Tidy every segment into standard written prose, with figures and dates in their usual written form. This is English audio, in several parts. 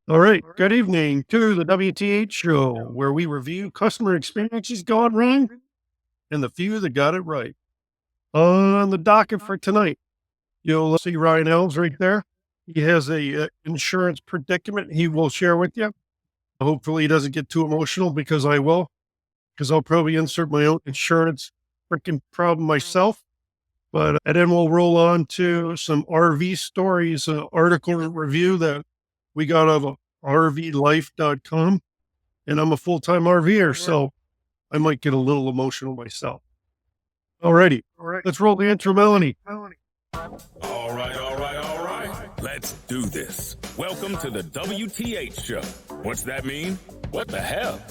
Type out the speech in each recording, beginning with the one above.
All right. Good evening to the WTH Show, where we review customer experiences gone wrong and the few that got it right. On the docket for tonight, you'll see Ryan Alves right there. He has a insurance predicament he will share with you. Hopefully, he doesn't get too emotional because I will, because I'll probably insert my own insurance freaking problem myself. And then we'll roll on to some RV stories, article review that we got out of rvlife.com. And I'm a full-time RVer, so I might get a little emotional myself. Alrighty, let's roll the intro, Melanie. All right. Let's do this. Welcome to the WTH Show. What's that mean? What the hell?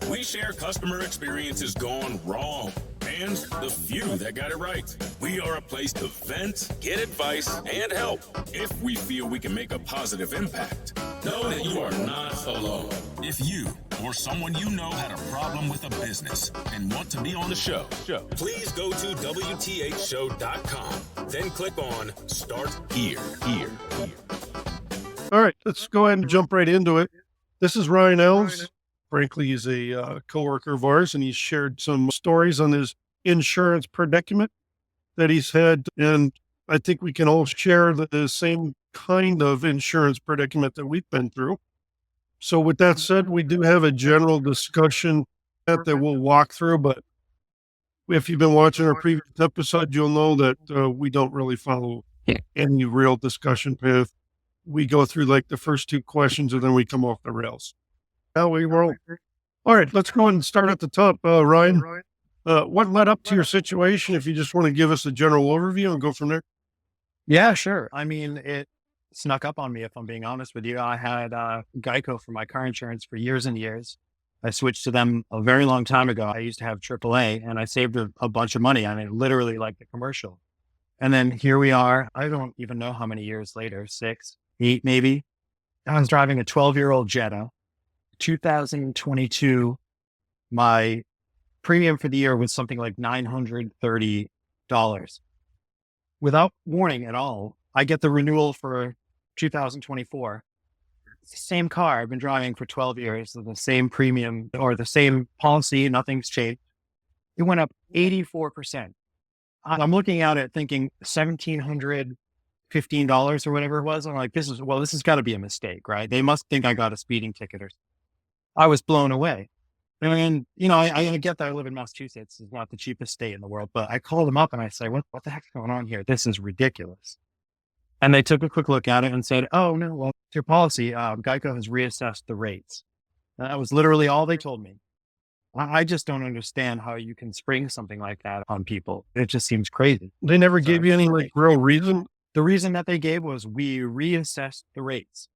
We share customer experiences gone wrong and the few that got it right. We are a place to vent, get advice, and help if we feel we can make a positive impact. Know that you are not alone. If you or someone you know had a problem with a business and want to be on the show, please go to WTHshow.com. Then click on Start Here. All right, let's go ahead and jump right into it. This is Ryan Elves. Frankly, he's a coworker of ours, and he's shared some stories on his insurance predicament that he's had. And I think we can all share the same kind of insurance predicament that we've been through. So with that said, we do have a general discussion that we'll walk through, but if you've been watching our previous episode, you'll know that we don't really follow any real discussion path. We go through like the first two questions and then we come off the rails. How we roll. All right, let's go and start at the top. Ryan, what led up to your situation? If you just want to give us a general overview and go from there. Yeah, sure. I mean, it snuck up on me, if I'm being honest with you. I had Geico for my car insurance for years and years. I switched to them a very long time ago. I used to have AAA and I saved a bunch of money. I mean, literally like the commercial. And then here we are. I don't even know how many years later, 6, 8 maybe. I was driving a 12-year-old Jetta, 2022. My premium for the year was something like $930. Without warning at all, I get the renewal for 2024. It's the same car I've been driving for 12 years, the same premium or the same policy, nothing's changed. It went up 84%. I'm looking at it thinking $1,715 or whatever it was. I'm like, this has got to be a mistake, right? They must think I got a speeding ticket or something. I was blown away. And, I get that I live in Massachusetts. It's not the cheapest state in the world, but I called them up and I say, what the heck's going on here? This is ridiculous. And they took a quick look at it and said, oh, no, well, it's your policy. Geico has reassessed the rates. That was literally all they told me. I just don't understand how you can spring something like that on people. It just seems crazy. They never gave you any real reason? The reason that they gave was we reassessed the rates.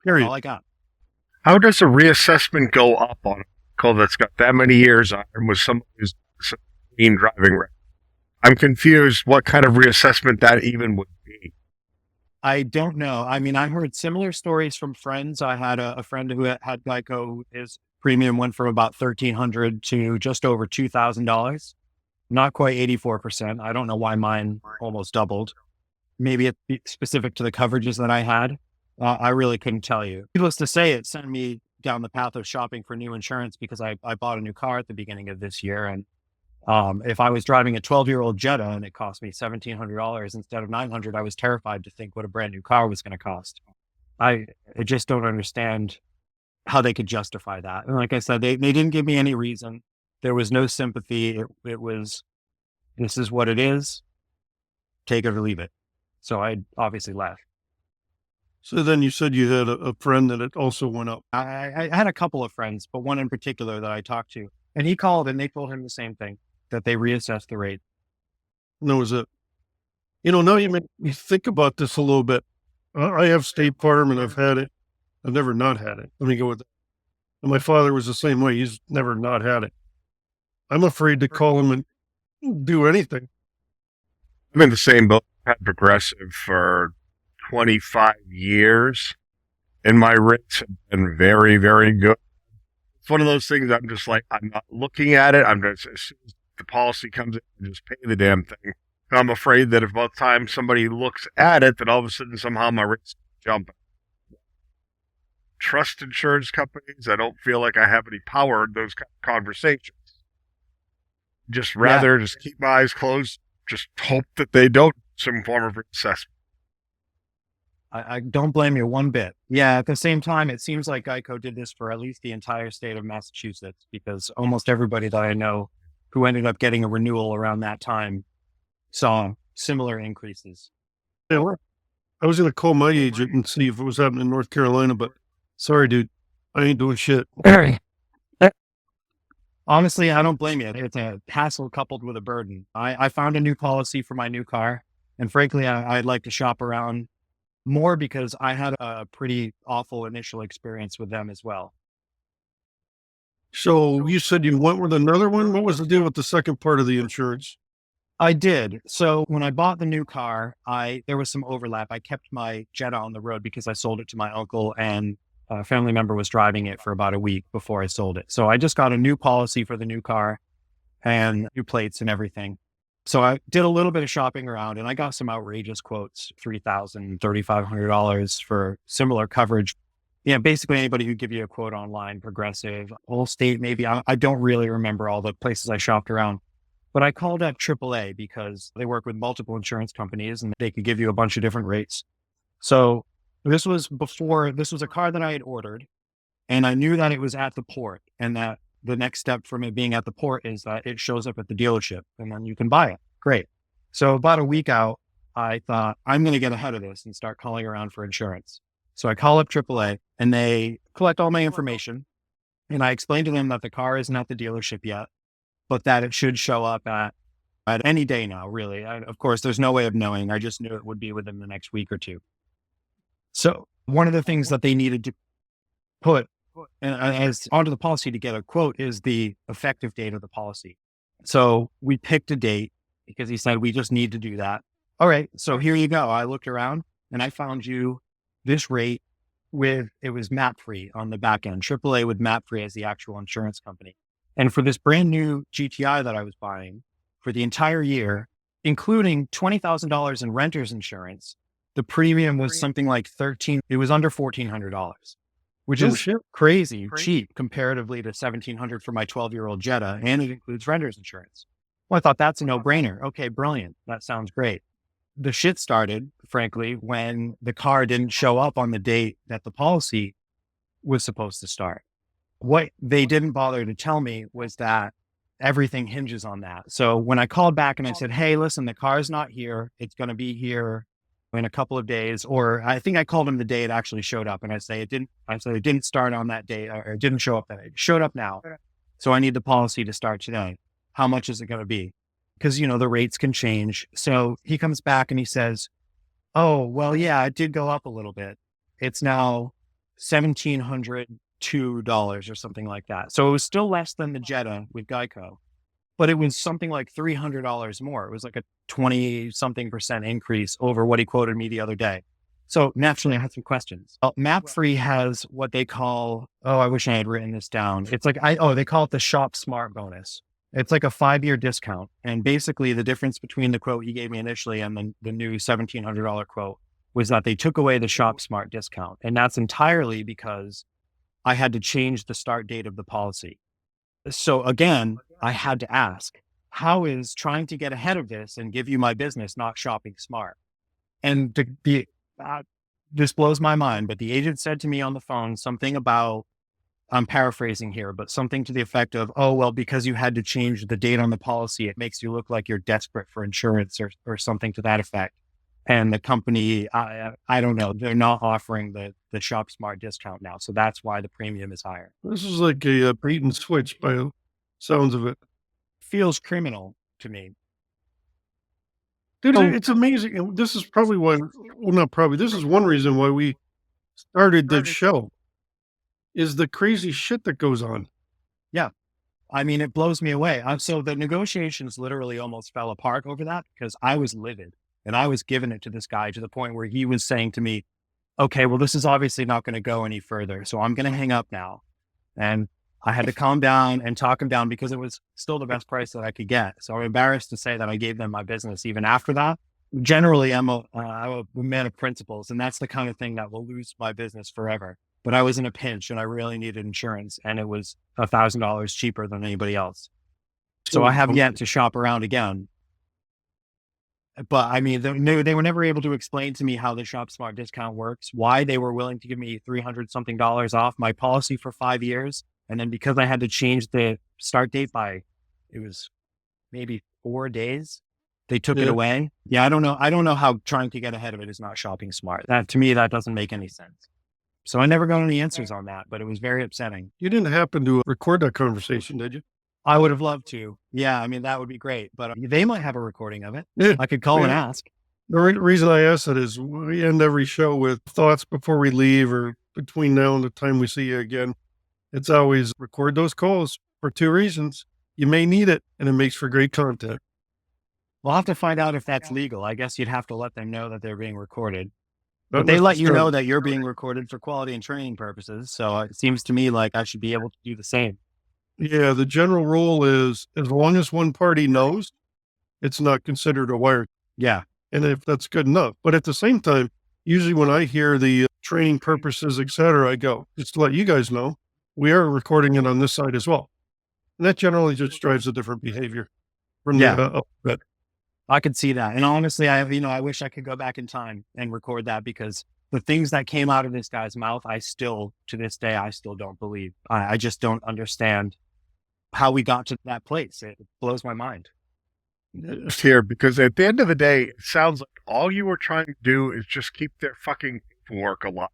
Period. All I got. How does a reassessment go up on a vehicle that's got that many years on it with somebody who's clean driving record? I'm confused what kind of reassessment that even would be. I don't know. I mean, I heard similar stories from friends. I had a friend who had Geico. His premium went from about $1,300 to just over $2,000. Not quite 84%. I don't know why mine almost doubled. Maybe it's specific to the coverages that I had. I really couldn't tell you. Needless to say, it sent me down the path of shopping for new insurance because I bought a new car at the beginning of this year. And if I was driving a 12-year-old Jetta and it cost me $1,700 instead of $900, I was terrified to think what a brand new car was going to cost. I just don't understand how they could justify that. And like I said, they didn't give me any reason. There was no sympathy. It was, this is what it is. Take it or leave it. So I obviously left. So then you said you had a friend that it also went up. I had a couple of friends, but one in particular that I talked to, and he called and they told him the same thing, that they reassessed the rate. And that was it. Now you make me think about this a little bit. I have State Farm and I've had it. I've never not had it. Let me go with that. And my father was the same way. He's never not had it. I'm afraid to call him and do anything. I'm in the same boat. I've had Progressive for 25 years, and my rates have been very, very good. It's one of those things I'm just like, I'm not looking at it. I'm just, as soon as the policy comes in, I just pay the damn thing. And I'm afraid that if by the time somebody looks at it, that all of a sudden somehow my rates jump. trust insurance companies. I don't feel like I have any power in those kind of conversations. Just rather just keep my eyes closed, just hope that they don't do some form of reassessment. I don't blame you one bit. Yeah. At the same time, it seems like Geico did this for at least the entire state of Massachusetts, because almost everybody that I know who ended up getting a renewal around that time saw similar increases. Yeah, I was going to call my agent and see if it was happening in North Carolina, but sorry, dude, I ain't doing shit. Honestly, I don't blame you. It's a hassle coupled with a burden. I found a new policy for my new car, and frankly, I'd like to shop around more because I had a pretty awful initial experience with them as well. So you said you went with another one. What was the deal with the second part of the insurance? I did. So when I bought the new car, there was some overlap. I kept my Jetta on the road because I sold it to my uncle, and a family member was driving it for about a week before I sold it. So I just got a new policy for the new car and new plates and everything. So I did a little bit of shopping around, and I got some outrageous quotes, $3,000, $3,500 for similar coverage. Yeah, basically anybody who give you a quote online, Progressive, whole state, maybe. I don't really remember all the places I shopped around. But I called up AAA because they work with multiple insurance companies and they could give you a bunch of different rates. So this was a car that I had ordered, and I knew that it was at the port, and that the next step from it being at the port is that it shows up at the dealership and then you can buy it. Great. So about a week out, I thought I'm going to get ahead of this and start calling around for insurance. So I call up AAA and they collect all my information, and I explain to them that the car isn't at the dealership yet, but that it should show up at any day now, really. Of course, there's no way of knowing. I just knew it would be within the next week or two. So one of the things that they needed to put as onto the policy to get a quote is the effective date of the policy. So we picked a date because he said, we just need to do that. All right. So here you go. I looked around and I found you this rate it was map free on the back end, AAA with map free as the actual insurance company. And for this brand new GTI that I was buying for the entire year, including $20,000 in renter's insurance, the premium was something like it was under $1,400, which is crazy cheap comparatively to $1,700 for my 12-year-old Jetta. And it includes renter's insurance. Well, I thought that's a no-brainer. Okay, brilliant. That sounds great. The shit started, frankly, when the car didn't show up on the date that the policy was supposed to start. What they didn't bother to tell me was that everything hinges on that. So when I called back and I said, hey, listen, the car's not here. It's going to be here in a couple of days. Or I think I called him the day it actually showed up. And I said, it didn't start on that day, or it didn't show up that day. It showed up now. So I need the policy to start today. How much is it going to be? Because, the rates can change. So he comes back and he says, oh, well, yeah, it did go up a little bit. It's now $1,702 or something like that. So it was still less than the Jetta with Geico, but it was something like $300 more. It was like a 20-something% increase over what he quoted me the other day. So naturally I had some questions. MapFree has what they call, I wish I had written this down. It's like, they call it the Shop Smart bonus. It's like a 5-year discount. And basically the difference between the quote he gave me initially and the new $1,700 quote was that they took away the Shop Smart discount. And that's entirely because I had to change the start date of the policy. So again, I had to ask, how is trying to get ahead of this and give you my business not shopping smart? And this blows my mind, but the agent said to me on the phone something about, I'm paraphrasing here, but something to the effect of, because you had to change the date on the policy, it makes you look like you're desperate for insurance or something to that effect. And the company, I don't know, they're not offering the Shop Smart discount now. So that's why the premium is higher. This is like a bait and switch by the sounds of it. Feels criminal to me. Dude, it's amazing. And this is probably why, this is one reason why we started this show, is the crazy shit that goes on. Yeah. I mean, it blows me away. So the negotiations literally almost fell apart over that because I was livid. And I was giving it to this guy to the point where he was saying to me, okay, well, this is obviously not going to go any further. So I'm going to hang up now. And I had to calm down and talk him down because it was still the best price that I could get. So I'm embarrassed to say that I gave them my business even after that. Generally, I'm a man of principles, and that's the kind of thing that will lose my business forever. but I was in a pinch and I really needed insurance, and it was $1,000 cheaper than anybody else. So I have yet to shop around again. But I mean, they were never able to explain to me how the Shop Smart discount works, why they were willing to give me $300 something off my policy for 5 years. And then because I had to change the start date by, it was maybe 4 days, they took it away. Yeah, I don't know. I don't know how trying to get ahead of it is not shopping smart. That, to me, that doesn't make any sense. So I never got any answers on that, but it was very upsetting. You didn't happen to record that conversation, did you? I would have loved to. Yeah, I mean, that would be great, but they might have a recording of it. Yeah. I could call and ask. The reason I ask that is we end every show with thoughts before we leave or between now and the time we see you again. It's always record those calls for 2 reasons. You may need it, and it makes for great content. We'll have to find out if that's legal. I guess you'd have to let them know that they're being recorded. But they let you know that you're being recorded for quality and training purposes. So it seems to me like I should be able to do the same. Yeah, the general rule is as long as one party knows, it's not considered a wire. Yeah. And if that's good enough. But at the same time, usually when I hear the training purposes, et cetera, I go, just to let you guys know, we are recording it on this side as well. And that generally just drives a different behavior from the upset. I could see that. And honestly, I wish I could go back in time and record that, because the things that came out of this guy's mouth, to this day, I still don't believe. I just don't understand how we got to that place. It blows my mind. Here, because at the end of the day, it sounds like all you were trying to do is just keep their fucking work alive.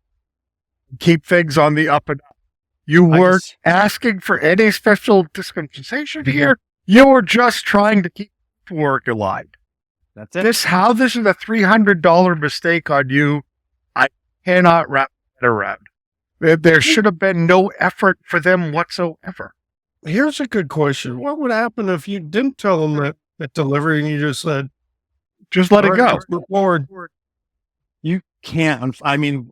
Keep things on the up and up. You weren't asking for any special dispensation here. You were just trying to keep work alive. That's it. This is a $300 mistake on you. I cannot wrap that around. There should have been no effort for them whatsoever. Here's a good question. What would happen if you didn't tell them that at delivery and you just said, just let it go? Move forward. You can't. I mean,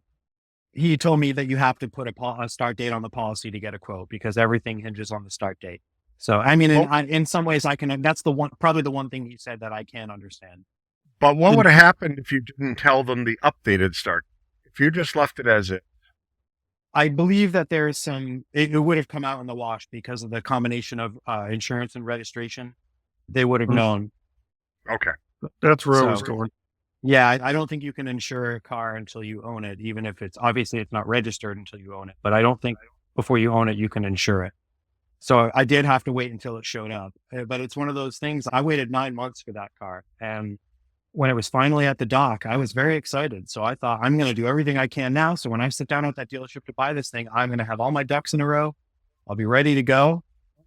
he told me that you have to put a start date on the policy to get a quote, because everything hinges on the start date. So, I mean, in some ways I can, that's probably the one thing he said that I can't understand. But what would have happened if you didn't tell them the updated start? If you just left it as it? I believe that there is it would have come out in the wash because of the combination of insurance and registration. They would have known. Okay. That's where I was going. Yeah, I don't think you can insure a car until you own it, even if it's not registered until you own it. But I don't think before you own it, you can insure it. So I did have to wait until it showed up. But it's one of those things. I waited 9 months for that car. And when it was finally at the dock, I was very excited. So I thought, I'm going to do everything I can now. So when I sit down at that dealership to buy this thing, I'm going to have all my ducks in a row. I'll be ready to go.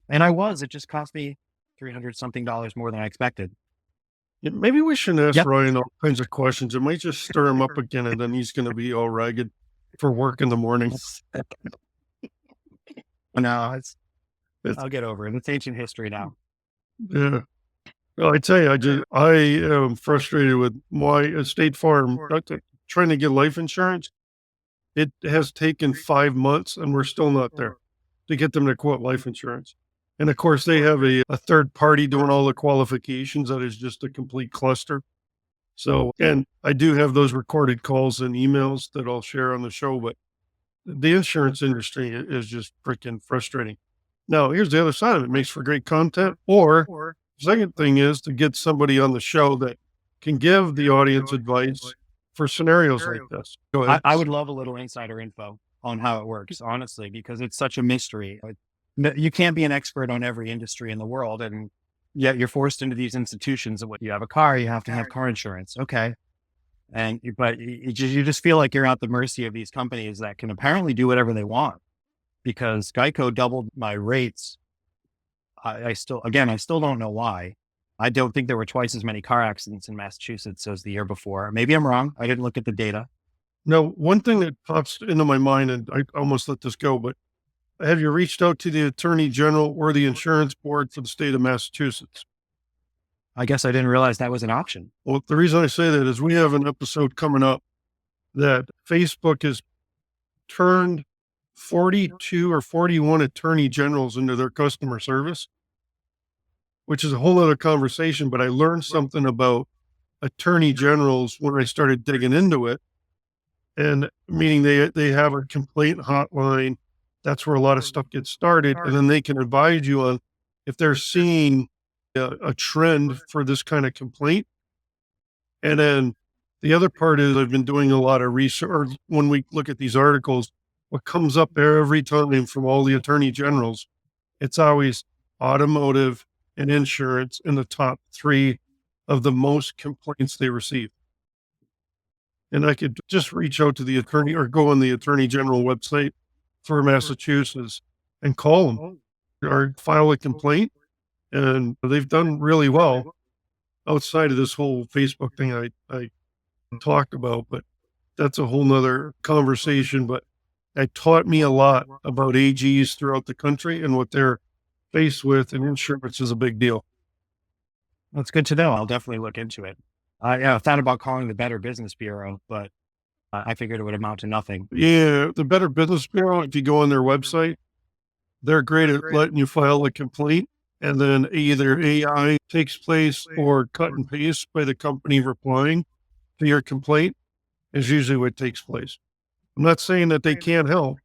And I was. It just cost me $300 something more than I expected. Yeah, maybe we shouldn't ask Ryan all kinds of questions. It might just stir him up again, and then he's going to be all ragged for work in the morning. No, I'll get over it. It's ancient history now. Yeah. Well, I tell you, I am frustrated with my State Farm trying to get life insurance. It has taken 5 months, and we're still not there to get them to quote life insurance. And of course, they have a third party doing all the qualifications that is just a complete cluster. So, and I do have those recorded calls and emails that I'll share on the show, but the insurance industry is just freaking frustrating. Now, here's the other side of it. It makes for great content. Or second thing is to get somebody on the show that can give the audience advice for scenarios like this. Go ahead. I would love a little insider info on how it works, honestly, because it's such a mystery. You can't be an expert on every industry in the world, and yet you're forced into these institutions. And when you have a car, you have to have car insurance. Okay. But you just feel like you're at the mercy of these companies that can apparently do whatever they want, because Geico doubled my rates. I still don't know why. I don't think there were twice as many car accidents in Massachusetts as the year before. Maybe I'm wrong. I didn't look at the data. Now, one thing that pops into my mind, and I almost let this go, but have you reached out to the Attorney General or the Insurance Board for the state of Massachusetts? I guess I didn't realize that was an option. Well, the reason I say that is we have an episode coming up that Facebook has turned 42 or 41 attorney generals into their customer service, which is a whole other conversation. But I learned something about attorney generals when I started digging into it. and meaning they have a complaint hotline. That's where a lot of stuff gets started, and then they can advise you on if they're seeing a trend for this kind of complaint. And then the other part is I've been doing a lot of research. When we look at these articles, what comes up every time from all the attorney generals, it's always automotive and insurance in the top 3 of the most complaints they receive. And I could just reach out to the attorney or go on the attorney general website for Massachusetts and call them or file a complaint. And they've done really well outside of this whole Facebook thing I talked about, but that's a whole nother conversation. But it taught me a lot about AGs throughout the country and what they're faced with, and insurance is a big deal. That's good to know. I'll definitely look into it. I thought about calling the Better Business Bureau, but I figured it would amount to nothing. Yeah, the Better Business Bureau, if you go on their website, they're great at letting you file a complaint, and then either AI takes place or cut and paste by the company replying to your complaint is usually what takes place. I'm not saying that they can't help,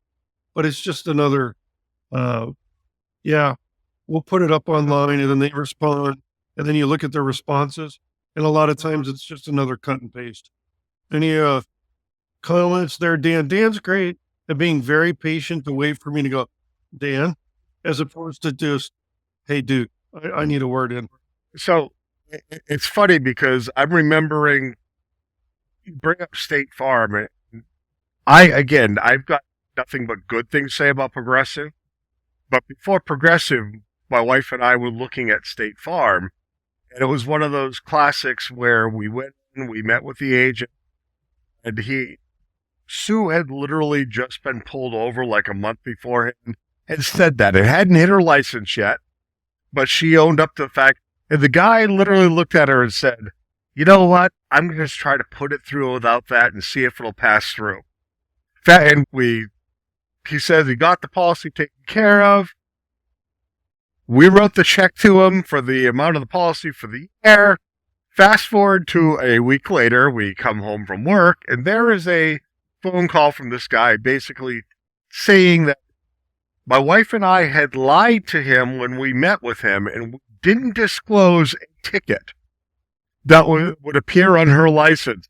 but it's just another, we'll put it up online and then they respond, and then you look at their responses, and a lot of times it's just another cut and paste. Any comments there, Dan? Dan's great at being very patient to wait for me to go, Dan, as opposed to just, hey, dude, I need a word in. So it's funny because I'm remembering you bring up State Farm. And I've got nothing but good things to say about Progressive. But before Progressive, my wife and I were looking at State Farm, and it was one of those classics where we went in, we met with the agent, and Sue had literally just been pulled over like a month beforehand and said that. It hadn't hit her license yet, but she owned up to the fact, and the guy literally looked at her and said, you know what? I'm going to just try to put it through without that and see if it'll pass through. And he says he got the policy taken care of. We wrote the check to him for the amount of the policy for the year. Fast forward to a week later, we come home from work, and there is a phone call from this guy basically saying that my wife and I had lied to him when we met with him and didn't disclose a ticket that would appear on her license.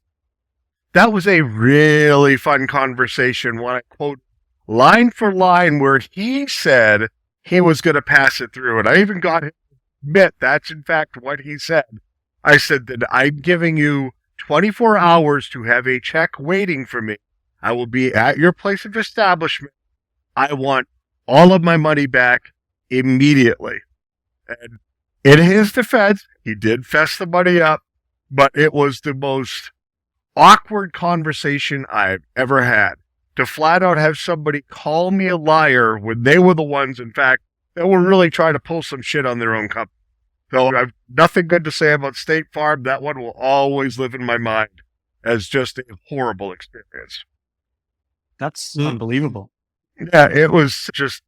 That was a really fun conversation when I quote line for line where he said he was going to pass it through. And I even got him to admit that's in fact what he said. I said that I'm giving you 24 hours to have a check waiting for me. I will be at your place of establishment. I want all of my money back immediately. And in his defense, he did fess the money up, but it was the most awkward conversation I've ever had. To flat out have somebody call me a liar when they were the ones, in fact, that were really trying to pull some shit on their own company. So I've nothing good to say about State Farm. That one will always live in my mind as just a horrible experience. That's unbelievable. Yeah, it was just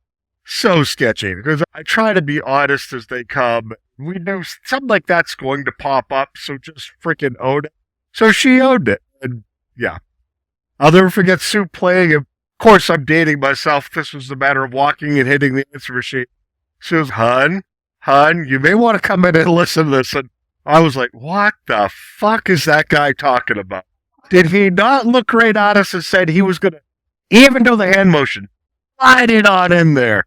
so sketchy because I try to be honest as they come. We knew something like that's going to pop up, so just freaking own it. So she owned it. And yeah, I'll never forget Sue playing. Of course, I'm dating myself. This was a matter of walking and hitting the answer machine. Sue's, hun, you may want to come in and listen to this. And I was like, what the fuck is that guy talking about? Did he not look right at us and said he was going to even do the hand motion? Slide it on in there.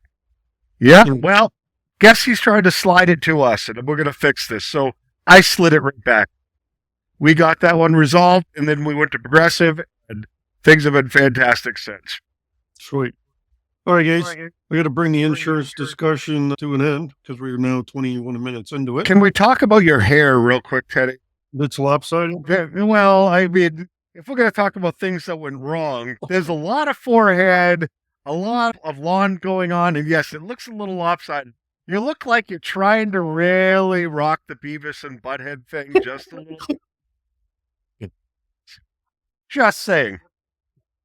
Yeah, well, guess he's trying to slide it to us, and we're going to fix this. So I slid it right back. We got that one resolved, and then we went to Progressive, and things have been fantastic since. Sweet. All right, guys, we got to bring the insurance discussion to an end because we're now 21 minutes into it. Can we talk about your hair real quick, Teddy? It's lopsided? Well, I mean, if we're going to talk about things that went wrong, there's a lot of forehead, a lot of lawn going on, and yes, it looks a little lopsided. You look like you're trying to really rock the Beavis and Butthead thing just a little. Just saying.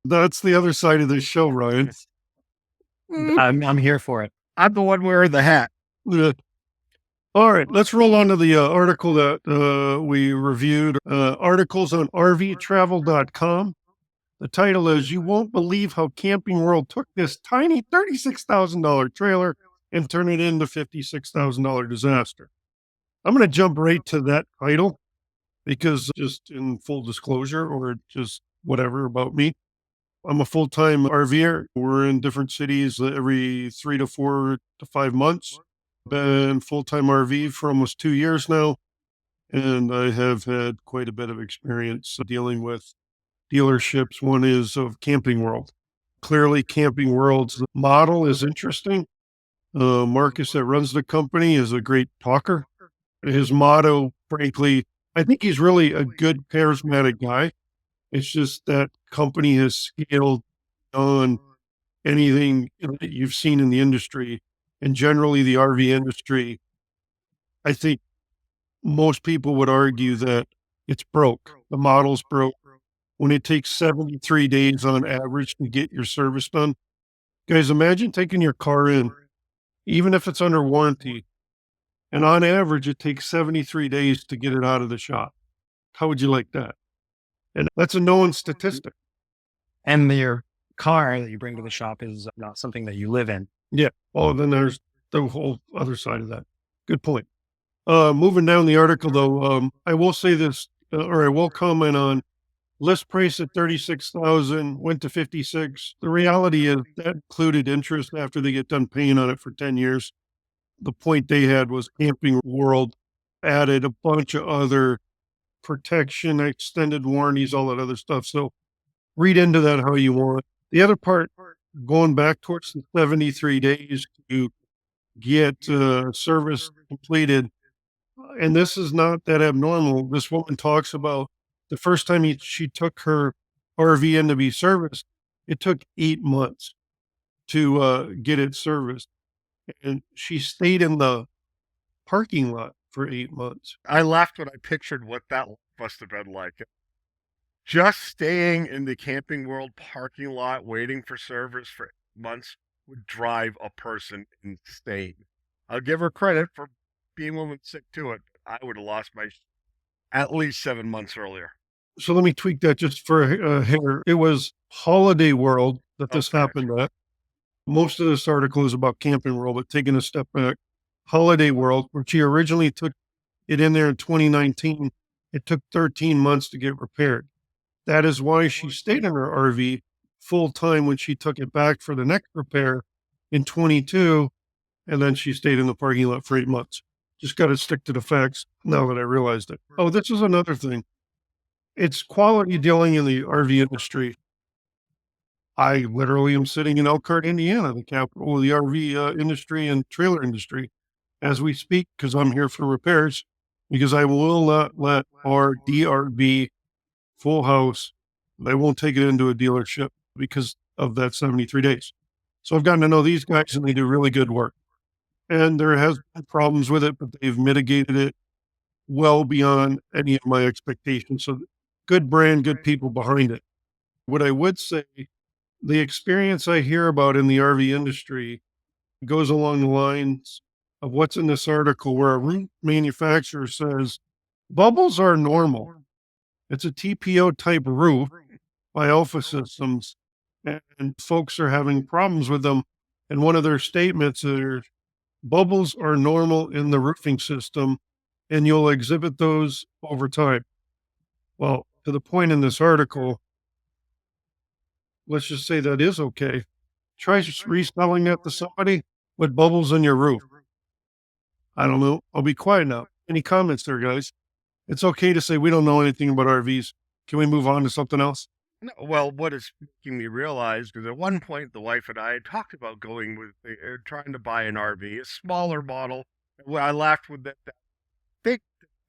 That's the other side of this show, Ryan. I'm here for it. I'm the one wearing the hat. All right, let's roll on to the article that we reviewed. Articles on rvtravel.com. The title is You Won't Believe How Camping World Took This Tiny $36,000 Trailer and Turned It into $56,000 Disaster. I'm going to jump right to that title because, just in full disclosure, or just whatever about me, I'm a full-time RVer. We're in different cities every 3 to 4 to 5 months. Been full-time RV for almost 2 years now, and I have had quite a bit of experience dealing with dealerships. One is of Camping World. Clearly, Camping World's model is interesting. Marcus, that runs the company, is a great talker. His motto, frankly, I think he's really a good, charismatic guy. It's just that company has scaled on anything that you've seen in the industry. And generally, the RV industry, I think most people would argue that it's broke. The model's broke. When it takes 73 days on average to get your service done, guys, imagine taking your car in, even if it's under warranty, and on average, it takes 73 days to get it out of the shop. How would you like that? And that's a known statistic. And your car that you bring to the shop is not something that you live in. Yeah. Well, then there's the whole other side of that. Good point. Moving down the article, though, I will say this, or I will comment on list price at 36,000, went to 56. The reality is that included interest after they get done paying on it for 10 years. The point they had was Camping World added a bunch of other protection, extended warranties, all that other stuff. So read into that how you want. The other part, going back towards the 73 days to get service completed, and this is not that abnormal. This woman talks about the first time she took her RV in to be serviced, it took 8 months to get it serviced. And she stayed in the parking lot for 8 months. I laughed when I pictured what that must have been like. Just staying in the Camping World parking lot waiting for service for months would drive a person insane. I'll give her credit for being willing to stick to it. I would have lost my at least 7 months earlier. So let me tweak that just for a hair. It was Holiday World that this happened at. Most of this article is about Camping World, but taking a step back, Holiday World, where she originally took it in there in 2019, it took 13 months to get repaired. That is why she stayed in her RV full time when she took it back for the next repair in 22, and then she stayed in the parking lot for 8 months. Just got to stick to the facts now that I realized it. Oh, this is another thing. It's quality dealing in the RV industry. I literally am sitting in Elkhart, Indiana, the capital of the RV industry and trailer industry, as we speak, because I'm here for repairs, because I will not let our DRB full house, I won't take it into a dealership because of that 73 days. So I've gotten to know these guys, and they do really good work. And there has been problems with it, but they've mitigated it well beyond any of my expectations. So good brand, good people behind it. What I would say, the experience I hear about in the RV industry goes along the lines of what's in this article, where a roof manufacturer says bubbles are normal. It's a TPO type roof by Alpha Systems, and folks are having problems with them. And one of their statements is bubbles are normal in the roofing system, and you'll exhibit those over time. Well, to the point in this article, let's just say that is okay. Try reselling that to somebody with bubbles in your roof. I don't know. I'll be quiet now. Any comments there, guys? It's okay to say we don't know anything about RVs. Can we move on to something else? No, well, what is making me realize, because at one point the wife and I had talked about going with, trying to buy an RV, a smaller model. Well, I laughed with that big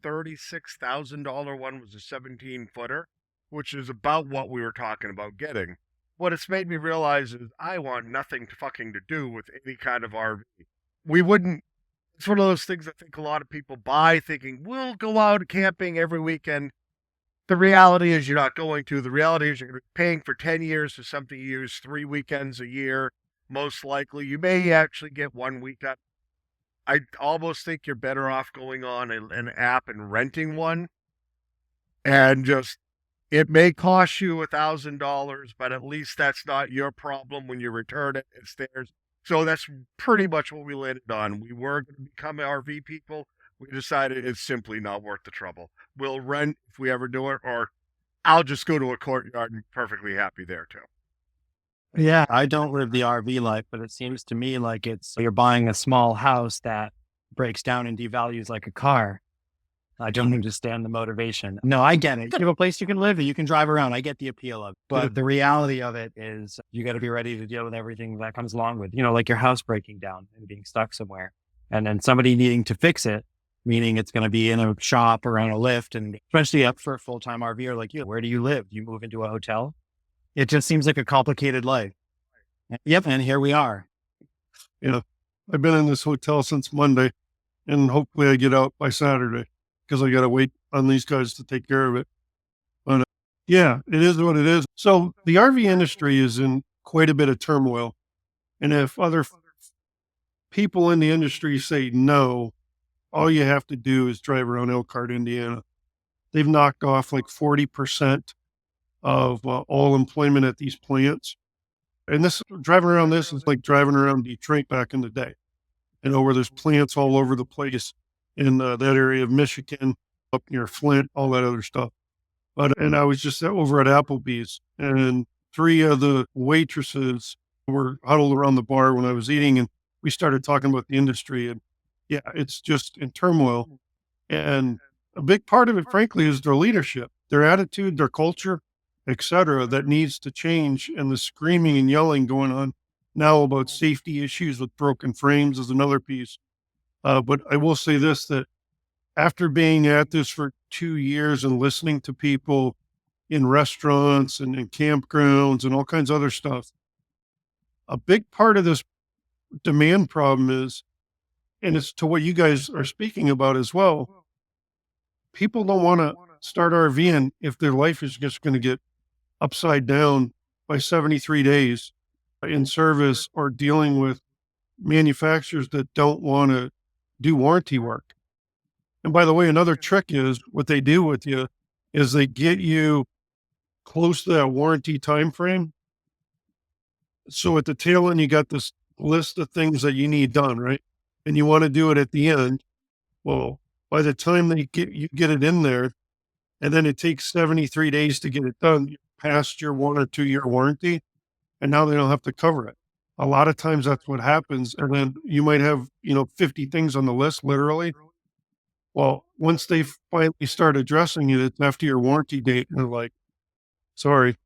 $36,000 one was a 17-footer, which is about what we were talking about getting. What it's made me realize is I want nothing to fucking to do with any kind of RV. We wouldn't. It's one of those things I think a lot of people buy thinking, we'll go out camping every weekend. The reality is you're not going to. The reality is you're going to be paying for 10 years for something you use 3 weekends a year. Most likely, you may actually get 1 weekend. I almost think you're better off going on an app and renting one and just It may cost you $1,000, but at least that's not your problem when you return it. It's theirs. So that's pretty much what we landed on. We were going to become RV people. We decided it's simply not worth the trouble. We'll rent if we ever do it, or I'll just go to a courtyard and be perfectly happy there too. Yeah, I don't live the RV life, but it seems to me like you're buying a small house that breaks down and devalues like a car. I don't understand the motivation. No, I get it. You have a place you can live, you can drive around. I get the appeal of it. But the reality of it is you got to be ready to deal with everything that comes along with, like your house breaking down and being stuck somewhere. And then somebody needing to fix it, meaning it's going to be in a shop or on a lift. And especially up for a full-time RVer like you, where do you live? Do you move into a hotel? It just seems like a complicated life. Yep. And here we are. I've been in this hotel since Monday, and hopefully I get out by Saturday, because I got to wait on these guys to take care of it. But yeah, it is what it is. So the RV industry is in quite a bit of turmoil. And if other people in the industry say no, all you have to do is drive around Elkhart, Indiana. They've knocked off like 40% of all employment at these plants. And driving around this is like driving around Detroit back in the day, where there's plants all over the place in that area of Michigan, up near Flint, all that other stuff. And I was just over at Applebee's, and 3 of the waitresses were huddled around the bar when I was eating, and we started talking about the industry. And yeah, it's just in turmoil. And a big part of it, frankly, is their leadership, their attitude, their culture, etc., that needs to change. And the screaming and yelling going on now about safety issues with broken frames is another piece. But I will say this, that after being at this for 2 years and listening to people in restaurants and in campgrounds and all kinds of other stuff, a big part of this demand problem is, and it's to what you guys are speaking about as well, people don't want to start RVing if their life is just going to get upside down by 73 days in service, or dealing with manufacturers that don't want to do warranty work. And by the way, another trick is what they do with you is they get you close to that warranty time frame. So at the tail end, you got this list of things that you need done, right? And you want to do it at the end. Well, by the time you get it in there, and then it takes 73 days to get it done, you're past your 1 or 2 year warranty, and now they don't have to cover it. A lot of times that's what happens. And then you might have, 50 things on the list, literally. Well, once they finally start addressing it, it's after your warranty date, and they're like, sorry.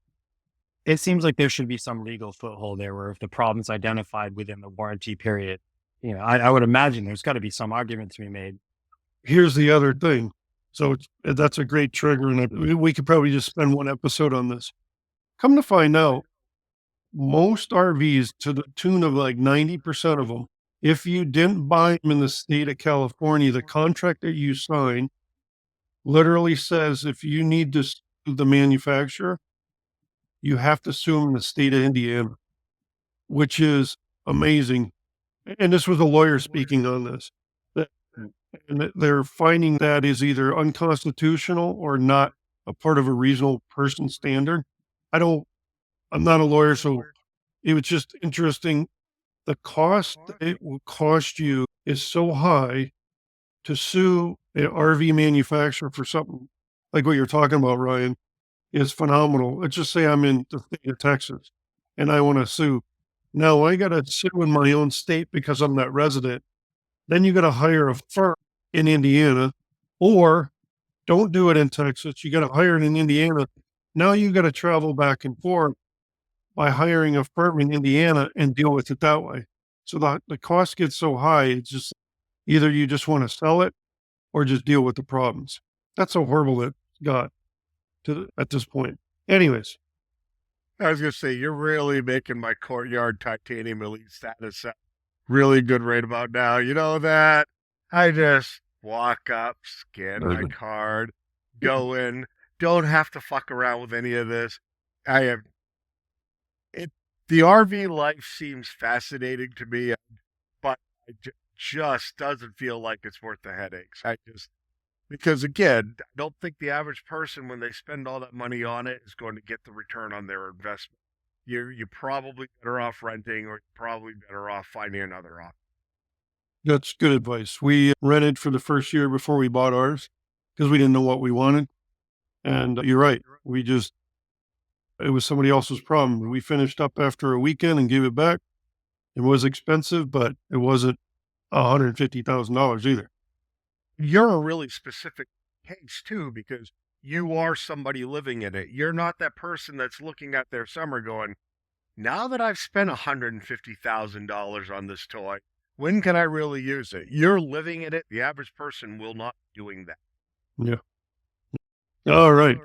It seems like there should be some legal foothold there where if the problem's identified within the warranty period, I would imagine there's got to be some argument to be made. Here's the other thing. So that's a great trigger, and we could probably just spend one episode on this. Come to find out, most RVs, to the tune of like 90% of them, if you didn't buy them in the state of California, the contract that you sign literally says if you need to sue the manufacturer, you have to sue them in the state of Indiana, which is amazing. And this was a lawyer speaking on this. And they're finding that is either unconstitutional or not a part of a reasonable person standard. I'm not a lawyer, so it was just interesting. The cost it will cost you is so high to sue an RV manufacturer for something like what you're talking about, Ryan, is phenomenal. Let's just say I'm in the state of Texas and I want to sue. Now I got to sue in my own state because I'm not resident. Then you got to hire a firm in Indiana, or don't do it in Texas. You got to hire it in Indiana. Now you got to travel back and forth by hiring a firm in Indiana and deal with it that way. So the cost gets so high, it's just either you just want to sell it or just deal with the problems. That's how horrible it got at this point. Anyways. I was going to say, you're really making my courtyard titanium elite status sound really good right about now. You know that? I just walk up, scan my card, go in, don't have to fuck around with any of this. The RV life seems fascinating to me, but it just doesn't feel like it's worth the headaches. Because again, I don't think the average person, when they spend all that money on it, is going to get the return on their investment. You're probably better off renting, or you're probably better off finding another option. That's good advice. We rented for the first year before we bought ours because we didn't know what we wanted. And you're right. It was somebody else's problem. We finished up after a weekend and gave it back. It was expensive, but it wasn't $150,000 either. You're a really specific case too, because you are somebody living in it. You're not that person that's looking at their summer going, now that I've spent $150,000 on this toy, when can I really use it? You're living in it. The average person will not be doing that. Yeah. All right.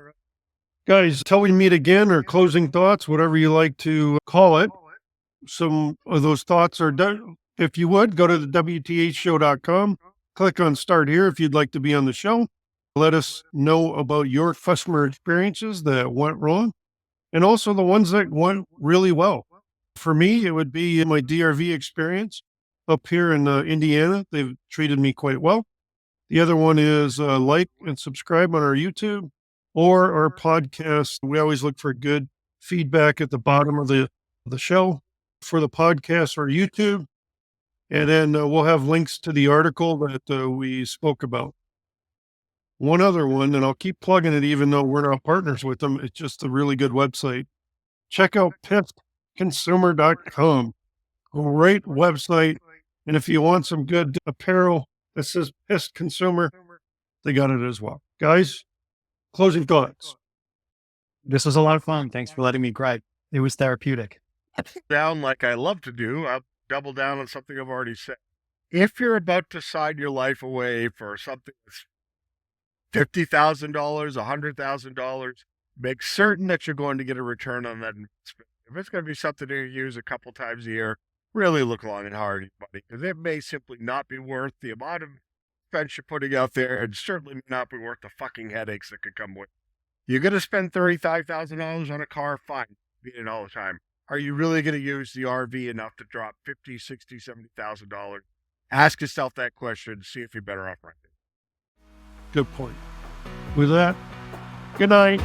Guys, till we meet again, or closing thoughts, whatever you like to call it. Some of those thoughts are done. If you would, go to the WTHshow.com, click on Start Here if you'd like to be on the show. Let us know about your customer experiences that went wrong, and also the ones that went really well. For me, it would be my DRV experience up here in Indiana. They've treated me quite well. The other one is like and subscribe on our YouTube or our podcast. We always look for good feedback at the bottom of the show for the podcast or YouTube. And then we'll have links to the article that we spoke about. One other one, and I'll keep plugging it even though we're not partners with them. It's just a really good website. Check out pistconsumer.com. Great website. And if you want some good apparel that says Pist Consumer, they got it as well. Guys, closing thoughts. This was a lot of fun. Thanks for letting me gripe. It was therapeutic. Down like I love to do, I'll double down on something I've already said. If you're about to sign your life away for something that's $50,000, $100,000, make certain that you're going to get a return on that investment. If it's going to be something you use a couple times a year, really look long and hard, buddy, because it may simply not be worth the amount of expense you're putting out there, and certainly may not be worth the fucking headaches that could come with it. You're going to spend $35,000 on a car, fine, beat it all the time. Are you really going to use the RV enough to drop $50,000, $60,000, $70,000? Ask yourself that question. See if you're better off renting. Good point. With that, good night.